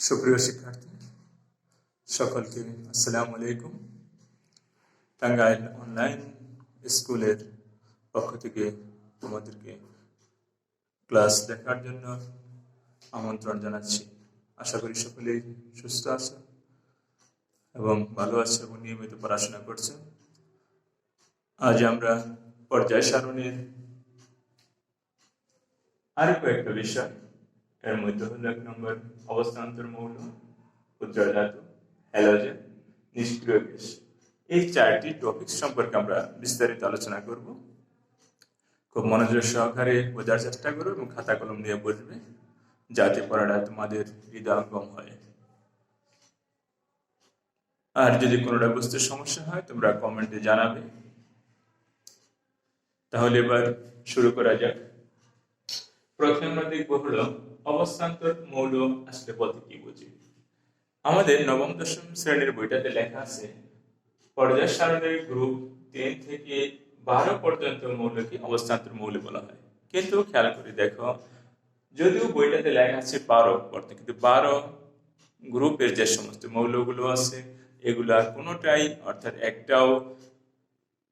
সুপ্রিয় শিক্ষার্থী সকলকে আসসালামু আলাইকুম। টাঙ্গাইল অনলাইন স্কুলের পক্ষ থেকে তোমাদেরকে ক্লাস দেখার জন্য আমন্ত্রণ জানাচ্ছি। আশা করি সকলেই সুস্থ আছো এবং ভালো আছো এবং নিয়মিত পড়াশোনা করছো। আজ আমরা পর্যায় সারণীর আরো কয়েকটা বিষয়, এর মধ্যে হলো 1 নম্বর অবস্থান্তর মৌল, উজ্জ্বল ধাতু, হ্যালোজেন, নিষ্ক্রিয় গ্যাস। এই 4টি টপিক সম্পর্কে আমরা বিস্তারিত আলোচনা করব। খুব মনোযোগ সহকারে বোঝার চেষ্টা করো এবং খাতা কলম নিয়ে বসবে, যাতে পড়াটা তোমাদের হৃদয়ঙ্গম হয়। আর যদি কোনোটা বুঝতে সমস্যা হয় তোমরা কমেন্টে জানাবে। তাহলে এবার শুরু করা যাক। প্রথমে আমরা দেখবো হলো অবস্থান্তর মৌল আসলে বলতে কি বুঝি। আমাদের নবম দশম শ্রেণীর বইটাতে লেখা আছে পর্যায় সারণীর গ্রুপ 3 থেকে 12 পর্যন্ত মৌলকে অবস্থান্তর মৌল বলা হয়। কিন্তু খেয়াল করে দেখো, যদিও বইটাতে লেখা আছে 12 পর্যন্ত, কিন্তু 12 গ্রুপের যে সমস্ত মৌলগুলো আছে এগুলা কোনোটাই অর্থাৎ একটাও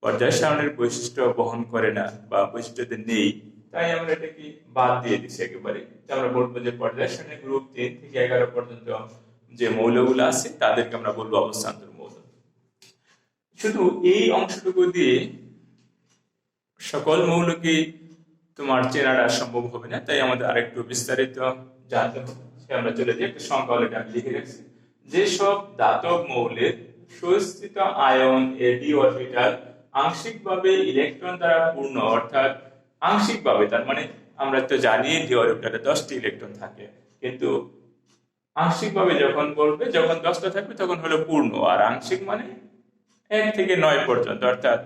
পর্যায় সারণীর বৈশিষ্ট্য বহন করে না বা বৈশিষ্ট্যতে নেই। তাই আমরা এটাকে বাদ দিয়ে দিচ্ছি একেবারে। আমরা বলবো যে পর্যায় সারণীর গ্রুপ 3 থেকে 11 পর্যন্ত যে মৌলগুলো আছে তাদেরকে আমরা বলবো অবস্থান্তর মৌল। শুধু এই অংশটুকু দিয়ে সকল মৌলকে তোমার চেনাটা সম্ভব হবে না, তাই আমাদের আরেকটু বিস্তারিত জানতে হবে। আমরা চলে যাই, একটা সংখ্যা হলে আমি লিখে রাখছি। যেসব ধাতব মৌলের সুস্থিত আয়ন এডি অরবিটাল আংশিকভাবে ইলেকট্রন দ্বারা পূর্ণ, অর্থাৎ আংশিকভাবে, তার মানে আমরা তো জানি ডি অরবিটালে 10টি ইলেকট্রন থাকে, কিন্তু আংশিকভাবে যখন বলবে যখন 10টা থাকবে তখন হলো পূর্ণ, আর আংশিক মানে 1 থেকে 9 পর্যন্ত, অর্থাৎ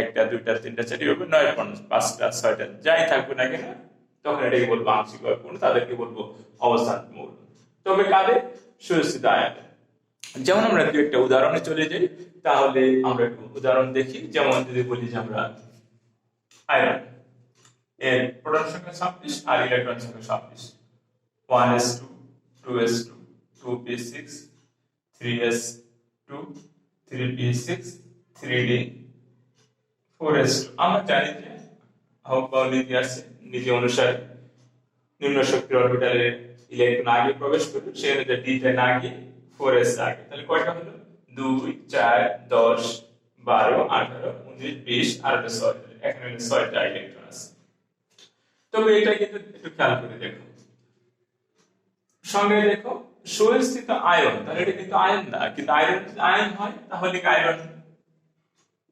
1টা 2টা 3টা 4টা 9 5টা 6টা যাই থাকবে না কেন তখন এটাকে বলবো আংশিকভাবে পূর্ণ, তাদেরকে বলবো অবস্থান্তর মৌল। তবে কাদের? সুস্থিত আয়ন। যেমন আমরা একটা উদাহরণে চলে যাই, তাহলে আমরা একটু উদাহরণ দেখি। যেমন যদি বলি যে আমরা আয়রন এর প্রোটন সংখ্যা 26 আর ইলেকট্রন সংখ্যা 26, 1s2 2s2 2p6 3s2 3p6 3d 4s2। আমরা জানি যে হাউবাউ নীতি আছে, নীতি অনুসারে নিম্ন শক্তির অরবিটালে ইলেকট্রন আগে প্রবেশ করবে, সেখানে যে d টা না গিয়ে 4s আগে। তাহলে কয়টা হলো? 2 4 10 12 18 19 20 আর 6। এখানে 6টা ইলেকট্রন আছে। তবে এটা কিন্তু একটু খেয়াল করে দেখো, সঙ্গে দেখো সুস্থিত আয়ন, তাহলে এটা কিন্তু আয়ন না, কিন্তু আয়রন যদি আয়ন হয় তাহলে কি আয়রন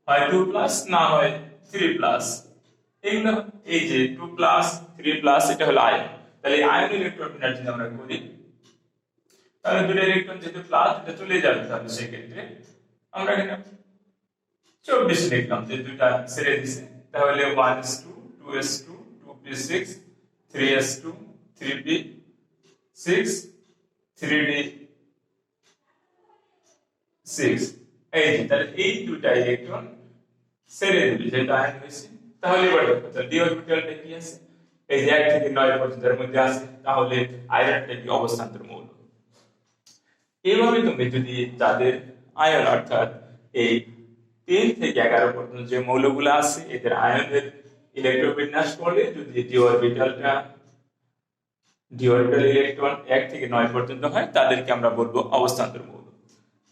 হয় 2+ না হয় 3+। এইগুলো এই যে 2+, 3+, এটা হলো আয়ন। তাহলে আয়ন ইলেকট্রন বিন্যাস যদি আমরা করি, তাহলে দুটো ইলেকট্রন যেহেতু প্লাস এটা চলে যাবে, তাহলে সেই ক্ষেত্রে আমরা এখানে 24 লিখলাম, যে দুটো ছেড়ে দিছে। তাহলে 1s2 2s2 2p6 3s2 3p6 3d6। এই যে তাহলে এই দুটো ইলেকট্রন ছেড়ে দিবে, যেটা আয়ন হয়েছে। তাহলে এবার দেখো তাহলে ডি অরবিটালটা কি আছে, এই যে 1 থেকে 9 পর্যন্ত এর মধ্যে আছে, তাহলে আয়রনটা কি অবস্থান্তর মৌল। এইভাবে তুমি যদি যাদের আয়ন অর্থাৎ এই 3 থেকে 11 পর্যন্ত যে মৌলগুলো আছে এদের আয়নের ইলেকট্রন বিন্যাস করলে যদি ডি অরবিটাল ইলেকট্রন 1 থেকে 9 পর্যন্ত হয় তাদেরকে আমরা বলবো অবস্থান্তর মৌল।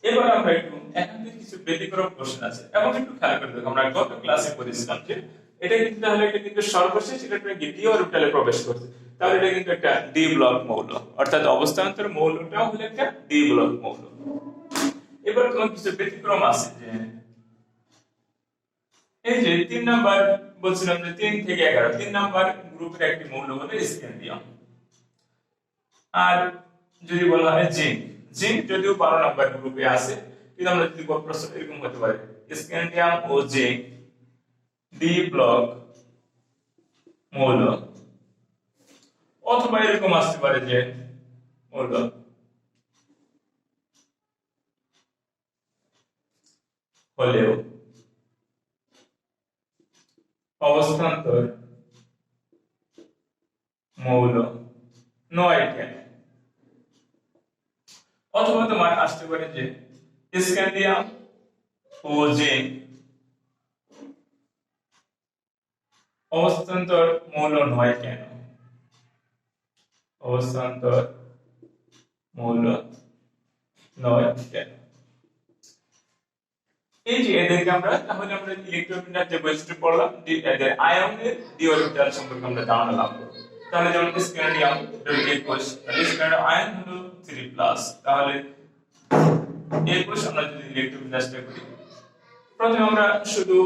এবার আমরা একটু একাধিক কিছু ব্যতিক্রম প্রশ্ন আছে এবং একটু খেয়াল করে দেখো, আমরা গত ক্লাসে পড়েছিলাম যে এটা কিন্তু তাহলে এটা কিন্তু সর্বশেষ ইলেকট্রন ডি অরবিটালে প্রবেশ করছে, তাহলে এটা কিন্তু একটা ডি ব্লক মৌল, অর্থাৎ অবস্থান্তর মৌলটাও হলো একটা ডি ব্লক মৌল। এবার তোমার কিছু ব্যতিক্রম আছে, যে এই যে 3 নাম্বার বলছিলাম যে 3 থেকে 11 3 নাম্বার গ্রুপের একটি মৌল হলো স্ক্যান্ডিয়াম। আর যদি বলা হয় জিঙ্ক, জিঙ্ক যদিও 12 নাম্বার গ্রুপে আছে, কিন্তু আমরা যদি প্রশ্ন এরকম হতে পারে স্ক্যান্ডিয়াম ও জিঙ্ক ডি ব্লক মৌল, অথবা এরকম আসতে পারে যে মৌল হলেও অবস্থান্তর মৌল নয় কেন। অথবা তোমার আসতে পারে যে স্ক্যান্ডিয়াম ও জিঙ্ক অবস্থান্তর মৌল নয় কেন? অবস্থান্তর মৌল নয় কেন? এই যে এদেরকে আমরা তাহলে আমরা ইলেকট্রোবিন্যাস যে বৈশিষ্ট্য পড়লাম এদের আয়নের ডি অরবিটাল সম্পর্কে আমরা ধারণা লাভ করব। তাহলে যেমন স্ক্যান্ডিয়াম 21 স্ক্যান্ডিয়াম আয়ন হলো 3+, তাহলে 21 আমরা যদি ইলেকট্রোবিন্যাসটা করি, প্রথমে আমরা শুধু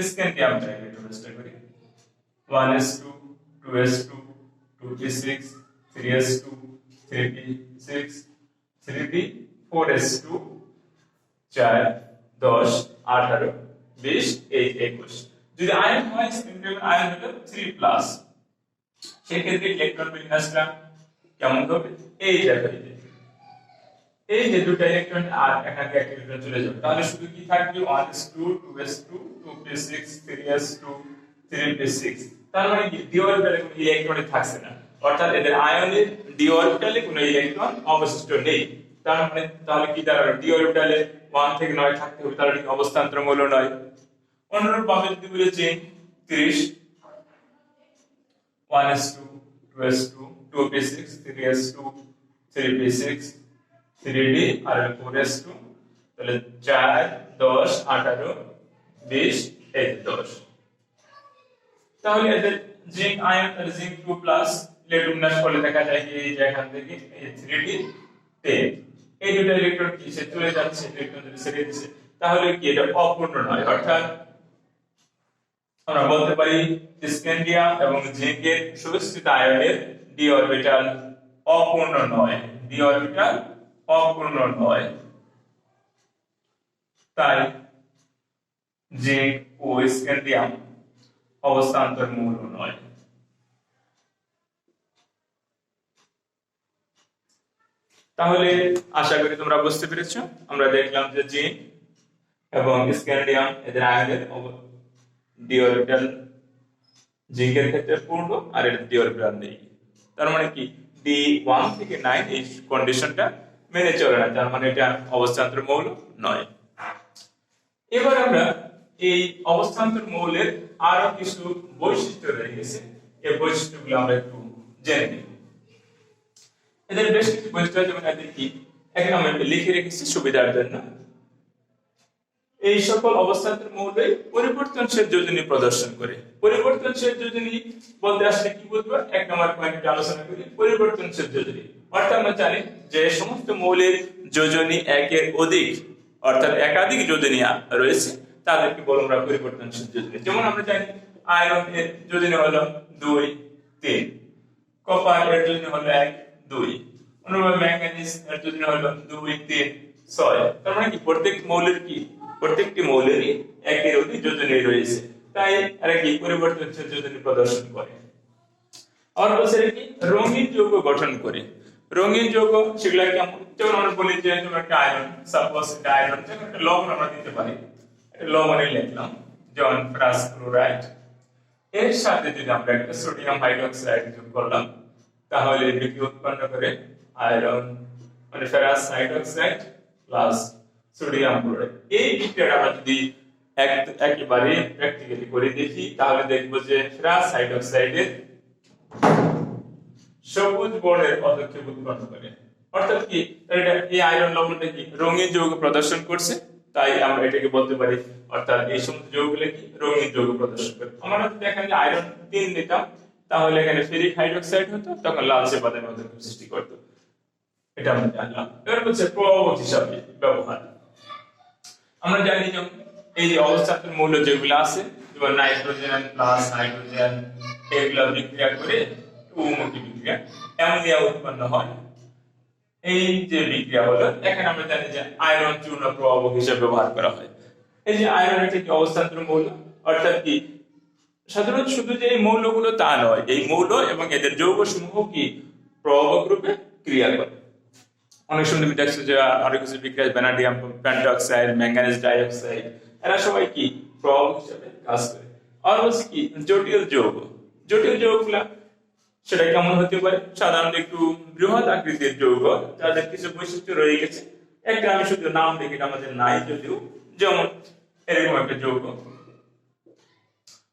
স্ক্যান্ডিয়ামটা ইলেকট্রোবিন্যাসটা করি। 1s2 2s2 2p6 3s2 3p6 3p 4s2 4 10 18 20 21। যদি আয়ন হয় স্ক্যান্ডিয়াম আয়ন হলো 3+, সেক্ষেত্রে ইলেকট্রন বিন্যাসটা কেমন হবে? এই জায়গায় এই যে দুটো ইলেকট্রন আর এখানে একটা ইলেকট্রন চলে যাবে, তাহলে শুধু কি থাকবে 1s2 2s2 2p6 3s2 3p6। তার মানে কি ডি অরবিটালে কোনো ইলেকট্রন থাকছে না, অর্থাৎ এদের আয়নে ডি অরবিটালে কোনো ইলেকট্রন অবশিষ্ট নেই। তার মানে তাহলে কি দাঁড়ালো? ডি অরবিটালে 1 থেকে 9 থাকতে হবে, তাহলে কি অবস্থান্তর মৌল নয়। অনুরূপভাবে যদি বলি যে 30 1s2 2s2 2p6 3s2 3p6 3d আর 4s2, তাহলে 4 10 18 20 10। তাহলে এদের জিঙ্ক আয়ন তাহলে জিঙ্ক 2+, ইলেকট্রোবিন্যাস করলে দেখা যায় কি এই যে এখান থেকে এই 3d 10, এই দুটো ইলেকট্রন কি সে চলে যাচ্ছে, ইলেকট্রন যদি ছেড়ে দিচ্ছে, তাহলে কি এটা অপূর্ণ নয়। অর্থাৎ আমরা বলতে পারি স্ক্যান্ডিয়াম এবং জিঙ্কের সুস্থিত আয়নের ডি অরবিটাল অপূর্ণ নয়, ডি অরবিটাল অপূর্ণ নয়। তাই জিঙ্ক ও স্ক্যান্ডিয়াম অবস্থান্তর মৌল নয়। তাহলে আশা করি তোমরা বুঝতে পেরেছো। আমরা দেখলাম যে জিঙ্ক এবং স্ক্যান্ডিয়াম এদের আয়নের ডি অরবিটাল জিঙ্কের ক্ষেত্রে পূর্ণ আর এর ডি অরবিটাল নেই। তার মানে কি d1 থেকে 9 এই কন্ডিশনটা মেনে চলে না, তার মানে এটা অবস্থান্তর মৌল নয়। এবার আমরা এই অবস্থান্তর মৌলের আরো কিছু বৈশিষ্ট্য রয়েছে, এই বৈশিষ্ট্যগুলো আমরা একটু জেনে নিই। এদের বেশ কিছু বৈশিষ্ট্য যেমন এদের কি এখানে আমরা লিখে রেখেছি সুবিধার জন্য। এই সকল অবস্থান্তর মৌলই পরিবর্তনশীল যোজনী প্রদর্শন করে। পরিবর্তনশীল যোজনী বলতে আসলে কি বুঝবো? এক নম্বর পয়েন্টে আলোচনা করি পরিবর্তনশীল যোজনী। অর্থাৎ আমরা জানি যে সমস্ত মৌলের যোজনী একের অধিক অর্থাৎ একাধিক যোজনী রয়েছে, তাদেরকে বলবো আমরা পরিবর্তনশীল যোজনী। যেমন আমরা জানি আয়রন এর যোজনী হলো 2 3, কপার এর যোজনী হলো 1 2, অনুরূপভাবে ম্যাঙ্গানিজ এর যোজনী হলো 2 3 6। তার মানে কি প্রত্যেকটি মৌলেরই একের অধিক যোজনী রয়েছে, তাই এরা কি পরিবর্তনশীল যোজনী প্রদর্শন করে। আর বলছে কি রঙিন যৌগ গঠন করে। রঙিন যৌগ সেগুলা কেমন? যেমন আমরা বলি যে একটা আয়রন, সাপোজ এটা আয়রন, যেমন একটা লবণ আমরা দিতে পারি, একটা লবণে লিখলাম যেমন ফেরাস ক্লোরাইড, এর সাথে যদি আমরা একটা সোডিয়াম হাইড্রোক্সাইড যোগ করলাম, তাহলে বিক্রিয়া উৎপন্ন করে আয়রন মানে ferrous hydroxide plus sodium chloride. এই বিক্রিয়াটা আমরা যদি একেবারে প্র্যাকটিক্যালি করে দেখি, তাহলে দেখব যে ফেরাস হাইড্রোক্সাইডের সবুজ বর্ণের পদক্ষেপ উৎপন্ন করে। অর্থাৎ কি এটা এই আয়রন লবণটা কি রঙিন যৌগ প্রদর্শন করছে, তাই আমরা এটাকে বলতে পারি অর্থাৎ এই সমস্ত যৌগগুলো কি রঙিন যৌগ প্রদর্শন করে। আমরা যদি এখানে আয়রন 3 নিতাম, তাহলে এখানে ফেরিক হাইড্রোক্সাইড হতো, তখন লালচে বাদামি পদক্ষেপ সৃষ্টি করত। এটা আমরা জানলাম। এবার হচ্ছে প্রভাবক হিসাবে ব্যবহার। আমরা জানি যে এই যে অবস্থান্তর মৌল যেগুলো আছে, যেমন নাইট্রোজেন প্লাস হাইড্রোজেন, এগুলো বিক্রিয়া করে উন্মুখী বিক্রিয়া অ্যামোনিয়া উৎপন্ন হয়। এই যে বিক্রিয়া হলো, এখানে আমরা জানি যে আয়রন চূর্ণ প্রভাবক হিসেবে ব্যবহার করা হয়। এই যে আয়রন এটা কি অবস্থান্তর মৌল, অর্থাৎ কি সাধারণত শুধু যে এই মৌলগুলো তা নয়, এই মৌল এবং এদের যৌগ সমূহ কি প্রভাবক রূপে ক্রিয়া করে। অনেক সময় তুমি দেখছো যে অনেক কিছু বিক্রিয়া ভ্যানাডিয়াম পেন্টঅক্সাইড, ম্যাঙ্গানিজ ডাইঅক্সাইড, এরা সবাই কি প্রভাবক হিসেবে কাজ করে। আর হচ্ছে কি জটিল যৌগ। জটিল যৌগগুলা সেটা কেমন হতে পারে? সাধারণত একটু বৃহৎ আকৃতির যৌগ যাদের কিছু বৈশিষ্ট্য রয়ে গেছে। একটা আমি শুধু নাম দেখি, এটা আমাদের নাই যদিও, যেমন এরকম একটা যৌগ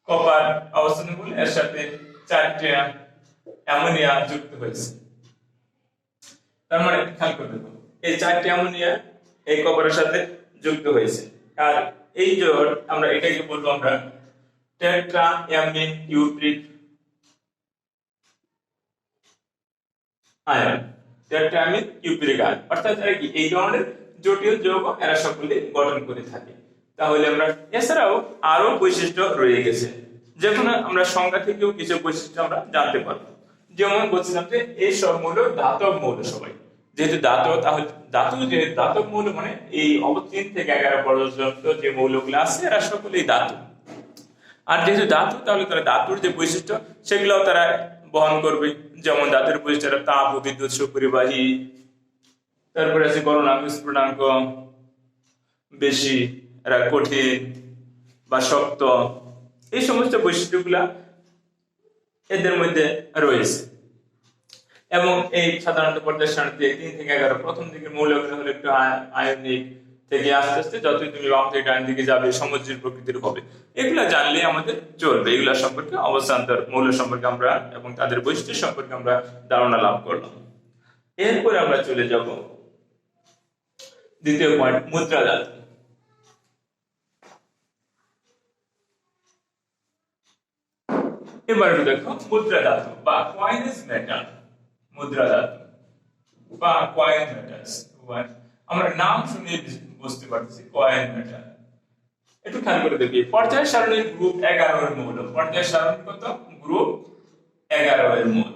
কপার অবস্থান করলে এর সাথে 4টে অ্যামোনিয়া যুক্ত হয়েছে। তার মানে খেয়াল করে দেখো, এই 4টে অ্যামোনিয়া এই কপারের সাথে যুক্ত হয়েছে। আর এই জোড় আমরা এটাকে বলবো আমরা টেট্রা অ্যামিন ইউট্রিক আয়ন, টেট্রা অ্যামিন ইউট্রিক আয়ন, অর্থাৎ কি এই ধরনের জটিল যৌগ এরা সকলে গঠন করে থাকে। তাহলে আমরা এছাড়াও আরো বৈশিষ্ট্য রয়ে গেছে, যেখানে আমরা সংজ্ঞা থেকেও কিছু বৈশিষ্ট্য আমরা জানতে পারবো। যেমন বলছিলাম যে এই সব মৌল ধাতব মৌল সবাই, যেহেতু ধাতব, তাহলে যেহেতু ধাতব মৌল মানে এই অবস্থান থেকে 11 পর্যন্ত যে মৌলগুলো আছে এরা সকলেই ধাতু। আর যেহেতু ধাতু, তাহলে তারা ধাতুর যে বৈশিষ্ট্য সেগুলো তারা বহন করবে। যেমন ধাতুর বৈশিষ্ট্য তাপ ও বিদ্যুৎ সুপরিবাহী, তারপরে আছে গলনাঙ্ক স্ফুটনাঙ্ক বেশি, এরা কঠিন বা শক্ত, এই সমস্ত বৈশিষ্ট্যগুলা এদের মধ্যে রয়েছে। এবং এই সাধারণত পর্যায় সারণীতে 3 থেকে 11 প্রথম দিকের মৌলগুলো হলো একটু আয়নিক থেকে আস্তে আস্তে যতই তুমি বাম থেকে ডান দিকে যাবে সমুদ্রের প্রকৃতির হবে। এগুলা জানলে আমাদের চলবে। এগুলা সম্পর্কে অবস্থান্তর মৌল সম্পর্কে আমরা এবং তাদের বৈশিষ্ট্য সম্পর্কে আমরা ধারণা লাভ করলাম। এরপরে আমরা চলে যাব দ্বিতীয় পয়েন্ট, মুদ্রা ধাতু। এবার দেখো মুদ্রা ধাতু বা কয়েনস মেটাল, মুদ্রা ধাতু বা কয়েন মেটালস। আমরা নাম শুনে বুঝতে পারতেছি কয়েন মেটাল। একটু খেয়াল করে দেখি, পর্যায় সারণীর গ্রুপ 11 এর মৌল, পর্যায় সারণী কত? গ্রুপ 11 এর মৌল।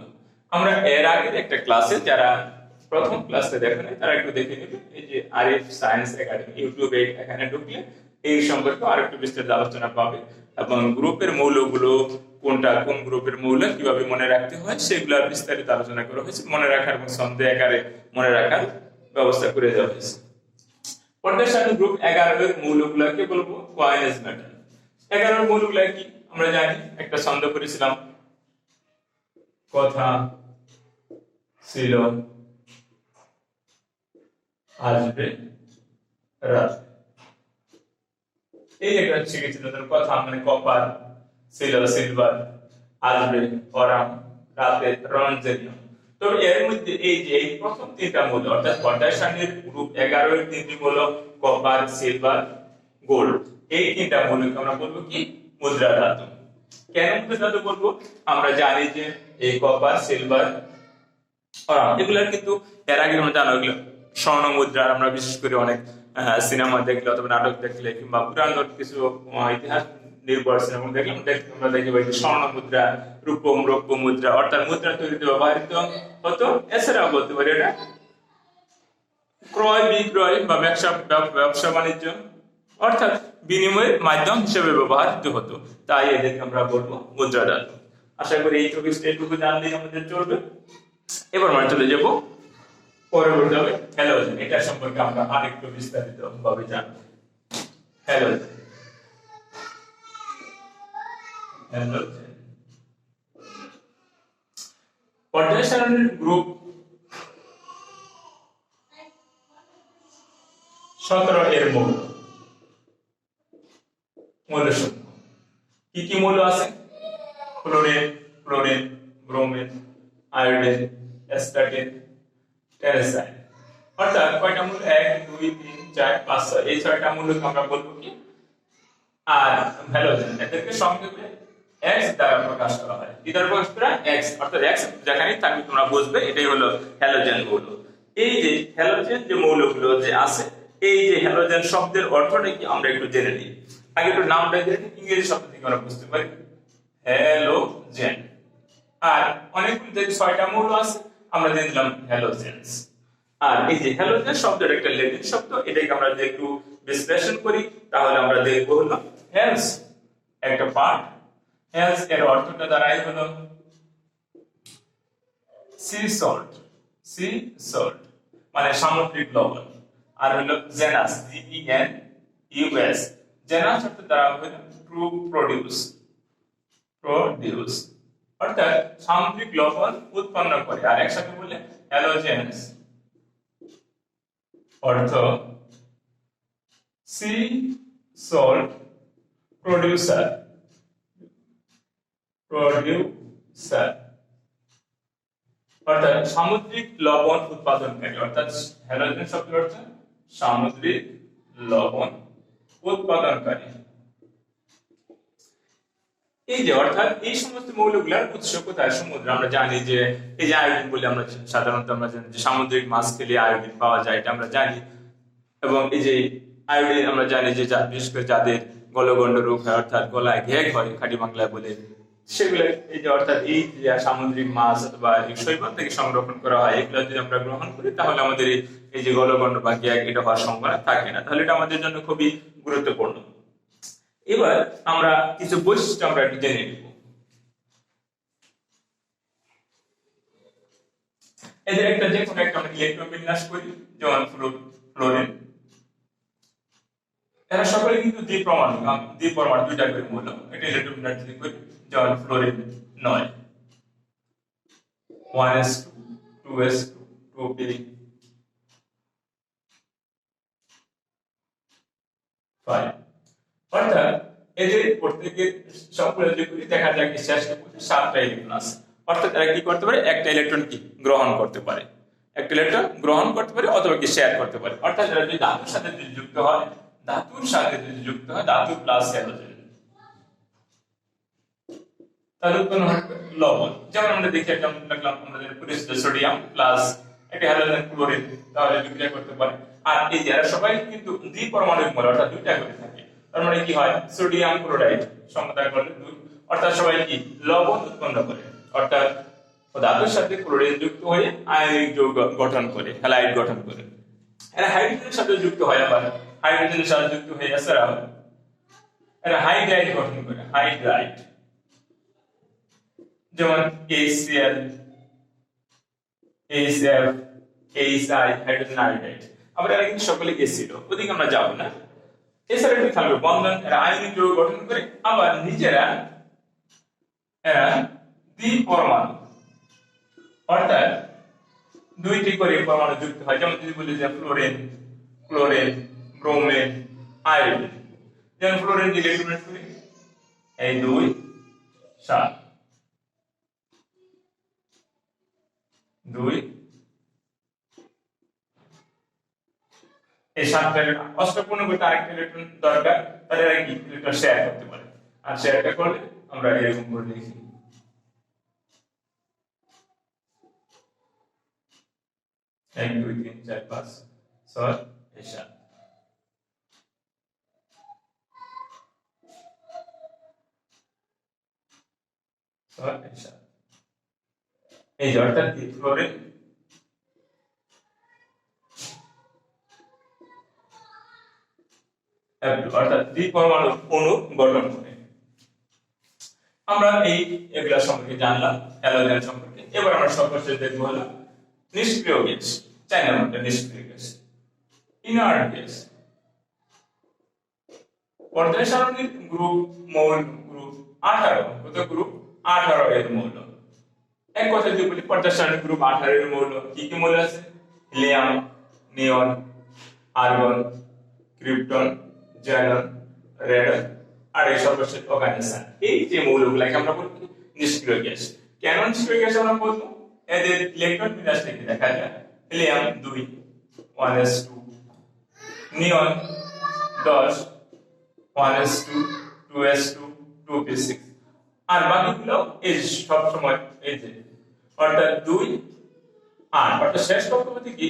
আমরা এর আগে একটা ক্লাসে, যারা প্রথম ক্লাসে দেখেন তারা একটু দেখে নেবে, এই যে আরএফ সায়েন্স একাডেমি ইউটিউবে এখানে ঢুকলে এই সম্পর্কে আরেকটু বিস্তারিত আলোচনা পাবে। এবং গ্রুপের মৌলগুলো কোনটা, কোন গ্রুপের মৌল কিভাবে মনে রাখতে হয় সেগুলোর বিস্তারিত আলোচনা করা হয়েছে। মনে রাখার এবং ছন্দে আকারে মনে রাখার ব্যবস্থা করে দেওয়া হয়েছে। পর্যায় সারণী গ্রুপ 11 এর মৌলগুলোকে বলবো কোয়াইনেস মেটাল। 11 এর মৌলগুলো কি আমরা জানি, একটা ছন্দ করেছিলাম, কথা ছিল আসবে রাত। এই একটা শিখেছিল, কথা মানে কপার, ছিল সিলভার, আসবে অরাম, রাতে রঞ্জনীয়। তবে এর মধ্যে এই যে এই প্রথম 3টা মৌল, অর্থাৎ পর্যায় সারণীর গ্রুপ 11 এর 3টি মৌল কপার, সিলভার, গোল্ড, এই 3টা মৌলকে আমরা বলবো কি? মুদ্রা ধাতু। কেন মুদ্রা ধাতু বলবো? আমরা জানি যে এই কপার, সিলভার, অরাম এগুলার কিন্তু এর আগে আমরা জানো এগুলো স্বর্ণ মুদ্রা। আমরা বিশেষ করে অনেক সিনেমা দেখলে অথবা নাটক দেখলে কিংবা পুরানো কিছু ইতিহাস নির্ভর সিনেমা দেখলাম, আমরা দেখতে পাই স্বর্ণ মুদ্রা, রৌপ্য মুদ্রা, অর্থাৎ মুদ্রা তৈরিতে ব্যবহৃত হতো। এছাড়াও বলতে পারি এটা ক্রয় বিক্রয় বা ব্যবসা বাণিজ্য, অর্থাৎ বিনিময়ের মাধ্যম হিসেবে ব্যবহৃত হতো। তাই এদেরকে আমরা বলবো মুদ্রা ধাতু। আশা করি এইটুকু জানলেই আমাদের চলবে। এবার আমরা চলে যাব পরবর্তী হবে হ্যালোজেন। এটা সম্পর্কে আমরা আরেকটু বিস্তারিত ভাবে জানব। হ্যালোজেন, হ্যালোজেন পর্যায় সারণীর গ্রুপ 17 এর মৌল, মৌলসমূহ কি কি মৌল আছে? Chlorine, chlorine, bromine, iodine, astatine, tennessine. অর্থাৎ কয়টা মৌল? 1 2 3 4 5 6, এই 6টা মৌলকে আমরা বলবো কি? আর হ্যালোজেন এদেরকে সংক্ষেপে X দ্বারা প্রকাশ করা হয়। কি দ্বারা প্রকাশ করা? X, অর্থাৎ X যেখানেই থাকবে তোমরা বুঝবে এটাই হলো হ্যালোজেন মৌল। এই যে হ্যালোজেন যে মৌলগুলো যে আছে, এই যে হ্যালোজেন শব্দের অর্থটা কি আমরা একটু জেনে নিই। আগে একটু নামটা জেনে নিই, ইংরেজি শব্দ থেকে আমরা বুঝতে পারি হ্যালোজেন। আর অনেকগুলো যে 6টা মৌল আছে আমরা জেনে নিলাম হ্যালোজেনস। আর এই যে হ্যালোজেন শব্দের একটা ল্যাটিন শব্দ, এটাকে আমরা যদি একটু বিশ্লেষণ করি তাহলে আমরা দেখব হলো হেলস, একটা পার্ট। হেলস এর অর্থটা দাঁড়ায় হলো সি সল্ট, সি সল্ট মানে সামুদ্রিক লবণ। আর হলো জেনাস, GENUS, জেনাস অর্থ দ্বারা হলো টু প্রোডিউস, প্রোডিউস অর্থাৎ সামুদ্রিক লবণ উৎপন্ন করে। আর একসাথে বললে হ্যালোজেন্স অর্থ সি সল্ট প্রোডিউসার অর্থাৎ সামুদ্রিক লবণ উৎপাদনকারী। অর্থাৎ হ্যালোজেন শব্দের অর্থ সামুদ্রিক লবণ উৎপাদনকারী। এই যে অর্থাৎ এই সমস্ত মৌলগুলোর উৎস কোথায়? সমুদ্র। আমরা জানি যে এই যে আয়োডিন বলে আমরা সাধারণত আমরা জানি যে সামুদ্রিক মাছ খেলে আয়োডিন পাওয়া যায়, এটা আমরা জানি। এবং এই যে আয়োডিন আমরা জানি যে বিশেষ করে যাদের গলগণ্ড রোগ হয় অর্থাৎ গলায় ঘেঘ হয় খাঁটি বাংলায় বলে, সেগুলো এই যে অর্থাৎ এই যে সামুদ্রিক মাছ অথবা শৈবাল থেকে সংরক্ষণ করা হয়, এগুলো যদি আমরা গ্রহণ করি তাহলে আমাদের এই যে গলগণ্ড বা গ্যাগ এটা হওয়ার সম্ভাবনা থাকে না। তাহলে এটা আমাদের জন্য খুবই গুরুত্বপূর্ণ। এবার আমরা কিছু বৈশিষ্ট্য আমরা একটু জেনে নিব। এদের একটা যে কোনো একটা আমরা ইলেকট্রন বিন্যাস করি, যেমন ফ্লোরিন। এরা সকলে কিন্তু দ্বিপরমাণু দুইটা করে মৌল। এটা ইলেকট্রন বিন্যাস যদি করি, যেমন ফ্লোরিন 9 1s2 2s2 2p 5। অর্থাৎ এদের প্রত্যেকের সবগুলো যদি করি দেখা যায় কি শেষ পর্যন্ত 7টা ইলেকট্রন আছে। অর্থাৎ এরা কি করতে পারে? একটা ইলেকট্রন কি গ্রহণ করতে পারে, একটা ইলেকট্রন গ্রহণ করতে পারে অথবা কি শেয়ার করতে পারে। অর্থাৎ এরা যদি ধাতুর সাথে যদি যুক্ত হয়, ধাতু প্লাস হ্যালোজেন, তাহলে উৎপন্ন হয় লবণ। যেমন আমরা দেখি একটা লিখলাম আমাদের পরিচিত সোডিয়াম প্লাস একটা হ্যালোজেন ক্লোরিন, তাহলে বিক্রিয়া করতে পারে। আর এই যে এরা সবাই কিন্তু দ্বিপরমাণবিক মৌল, অর্থাৎ দুইটা করে থাকে। তার মানে কি হয়? সোডিয়াম ক্লোরাইড সমতা করলে 2, অর্থাৎ সবাই কি লবণ উৎপন্ন করে। অর্থাৎ ধাতুর সাথে ক্লোরিন যুক্ত হয়ে আয়নিক যৌগ গঠন করে, হ্যালাইড গঠন করে। এরা হাইড্রোজেনের সাথে যুক্ত হয়, আবার হাইড্রোজেনের সাথে যুক্ত হয়ে এছাড়াও এরা হাইড্রাইড গঠন করে, হাইড্রাইড। যেমন HCl HF HI hydrogen iodide. আবার এরা কিন্তু সকলে অ্যাসিড, ওদিকে আমরা যাব না। এছাড়া একটু থাকবে বন্ধন, এরা আয়নিক যৌগ গঠন করে, আবার নিজেরা এরা দ্বিপরমাণু, অর্থাৎ দুইটি করে পরমাণু যুক্ত হয়। যেমন যদি বলি যে ফ্লোরিন ক্লোরিন ব্রোমিন আয়োডিন, যেমন ফ্লোরিন দিয়ে ইলেকট্রন করি এই 2 7 2 এই 7টা অষ্টপূর্ণ করতে আরেকটা ইলেকট্রন দরকার, তাহলে এরা কি ইলেকট্রন শেয়ার করতে পারে। আর শেয়ারটা করলে আমরা এরকম করে লিখি 1 2 3 4 5 6 7। এই যে অর্থাৎ ফ্লোরিন অর্থাৎ দ্বিপরমাণু অণু গঠন করে। আমরা এগুলা সম্পর্কে জানলাম, হ্যালোজেন সম্পর্কে। এবার আমরা সর্বশেষ দেখবো হলো নিষ্ক্রিয় গ্যাস। 4 নম্বরটা নিষ্ক্রিয় গ্যাস, ইনার্ট গ্যাস। পর্যায় সারণীর গ্রুপ গ্রুপ 18, কত গ্রুপ 18 এর মৌল। এক কথা যদি বলি পর্যায় সারণীর গ্রুপ 18 এর মৌল কি কি মৌল আছে? হিলিয়াম, নিয়ন, আর্গন, ক্রিপ্টন, জ্যানন, রেডন আর এই সর্বশেষ অর্গানিজম। এই যে মৌলগুলোকে আমরা বলি নিষ্ক্রিয় গ্যাস। কেন নিষ্ক্রিয় গ্যাস আমরা বলবো? এদের ইলেকট্রন বিন্যাস থেকে দেখা যায় হিলিয়াম 2 1s2, নিয়ন 10 1s2 2s2 2p6, আর বাকিগুলো এই সব সময় এই যে অর্থাৎ 2 8। অর্থাৎ শেষ কক্ষপথে কি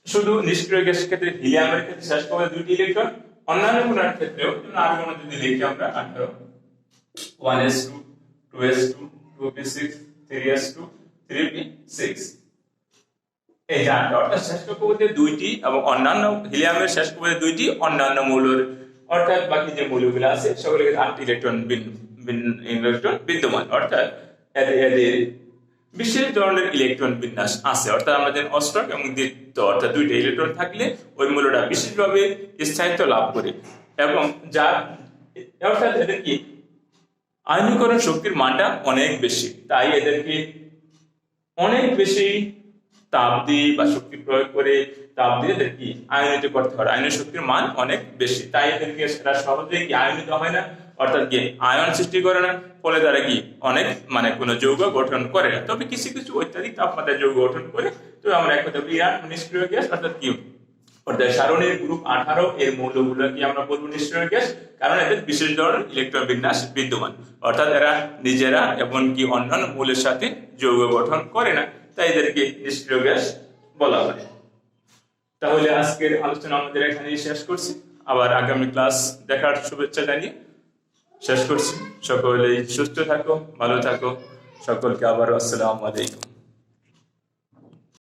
শুধু নিষ্ক্রিয় গ্যাসের ক্ষেত্রে হিলিয়ামের ক্ষেত্রে শেষ কক্ষপথে 2টি ইলেকট্রন, অন্যান্য গুলোর ক্ষেত্রেও যেমন আর্গন যদি লিখি আমরা 18 1s2 2s2 2p6 3s2 3p6, এই যে 8। অর্থাৎ শেষ কক্ষপথে 2টি এবং অন্যান্য হিলিয়ামের শেষ কক্ষপথে 2টি, অন্যান্য মৌলের অর্থাৎ বাকি যে মৌলগুলো আছে সেগুলোকে 8টি ইলেকট্রন বিদ্যমান। অর্থাৎ এদের বিশেষ ধরনের ইলেকট্রন বিন্যাস আছে। অর্থাৎ আমাদের অষ্টক এবং দ্বিত্ব অর্থাৎ 2টা ইলেকট্রন থাকলে ওই মৌলটা বিশেষভাবে স্থায়িত্ব লাভ করে এবং যার অর্থাৎ এদের কি আয়নীকরণ শক্তির মানটা অনেক বেশি, তাই এদেরকে অনেক বেশি তাপ দিয়ে বা শক্তি প্রয়োগ করে তাপ দিয়ে এদেরকে আয়নিত করতে হয়। আয়নের শক্তির মান অনেক বেশি, তাই এদেরকে সেটা সহজেই কি আয়নিত হয় না, অর্থাৎ কি আয়ন সৃষ্টি করে না, ফলে তারা কি অনেক কোনো যৌগ গঠন করে না। তবে কিছু কিছু অত্যাধিক তাপমাত্রায় যৌগ গঠন করে। তো আমরা এক কথা বলি নিষ্ক্রিয় গ্যাস, অর্থাৎ কি অর্থাৎ সারণীর গ্রুপ 18 এর মৌলগুলো কি আমরা বলবো নিষ্ক্রিয় গ্যাস, কারণ এদের বিশেষ ধরনের ইলেকট্রন বিন্যাস বিদ্যমান, অর্থাৎ এরা নিজেরা এমনকি অন্যান্য মৌলের সাথে যৌগ গঠন করে না, তাই এদেরকে নিষ্ক্রিয় গ্যাস বলা হয়। তাহলে আজকের আলোচনা আমাদের এখানেই শেষ করছি, আবার আগামী ক্লাস দেখার শুভেচ্ছা জানিয়ে শেষ করছি। সকলেই সুস্থ থাকো, ভালো থাকো, সকলকে আবার আসসালামু আলাইকুম।